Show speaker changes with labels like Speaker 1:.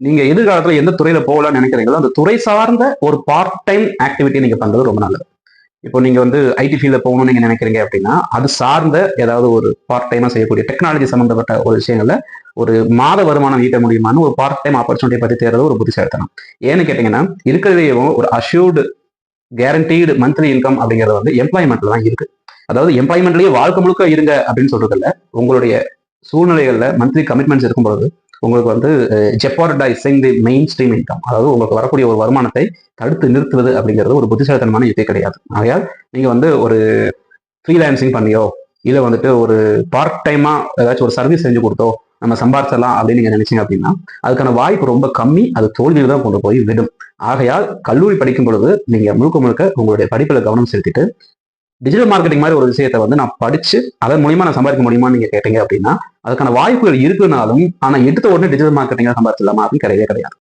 Speaker 1: நீங்க எதிர்காலத்துல எந்த துறையில போகலாம்னு நினைக்கிறீங்களோ அந்த துறை சார்ந்த ஒரு பார்ட் டைம் ஆக்டிவிட்டி நீங்க பண்றது ரொம்ப நல்லது. இப்போ நீங்க வந்து ஐடி ஃபீல்ட்ல போகணும்னு நீங்க நினைக்கிறீங்க அப்படின்னா அது சார்ந்த ஏதாவது ஒரு பார்ட் டைமா செய்யக்கூடிய டெக்னாலஜி சம்பந்தப்பட்ட ஒரு விஷயங்கள்ல ஒரு மாத வருமானம் ஈட்ட முடியுமான்னு ஒரு பார்ட் டைம் ஆப்பர்ச்சுனிட்டி பத்தி தேர்றது ஒரு புத்திசாலித்தனம். ஏன்னு கேட்டீங்கன்னா இருக்கிறதையும் ஒரு அஷ்யூர்டு கேரண்டீடு மந்த்லி இன்கம் அப்படிங்கிறது வந்து எம்ப்ளாய்மெண்ட்ல தான் இருக்கு. அதாவது எம்ப்ளாய்மெண்ட்லயே வாழ்க்கை முழுக்க இருங்க அப்படின்னு சொல்றது இல்ல. உங்களுடைய சூழ்நிலைகள்ல மந்த்லி கமிட்மெண்ட்ஸ் இருக்கும்போது உங்களுக்கு வந்து ஜெப்பார்டைசிங் தி மெயின் ஸ்ட்ரீம் இன்கம், அதாவது உங்களுக்கு வரக்கூடிய ஒரு வருமானத்தை தடுத்து நிறுத்துவது அப்படிங்கிறது ஒரு புத்திசாலித்தனமான யுக்தி கிடையாது. ஆகையால் நீங்க வந்து ஒரு ஃப்ரீலான்சிங் பண்ணியோ இல்ல வந்துட்டு ஒரு பார்ட் டைமா ஏதாச்சும் ஒரு சர்வீஸ் செஞ்சு கொடுத்தோ நம்ம சம்பாரிச்சிடலாம் அப்படின்னு நீங்க நினைச்சீங்க அப்படின்னா அதுக்கான வாய்ப்பு ரொம்ப கம்மி. அது தோல்வியில் தான் கொண்டு போய் விடும். ஆகையால் கல்லூரி படிக்கும் பொழுது நீங்க முழுக்க முழுக்க உங்களுடைய படிப்புல கவனம் செலுத்திட்டு டிஜிட்டல் மார்க்கெட்டிங் மாதிரி ஒரு விஷயத்தை வந்து நான் படிச்சு அதன் மூலியமா நான் சம்பாதிக்க முடியுமான்னு நீங்க கேட்டீங்க அப்படின்னா அதுக்கான வாய்ப்புகள் இருக்குனாலும் ஆனா எடுத்த உடனே டிஜிட்டல் மார்க்கெட்டிங்கா சம்பாதிச்சிடலாமா அப்படின்னு கிடையவே கிடையாது.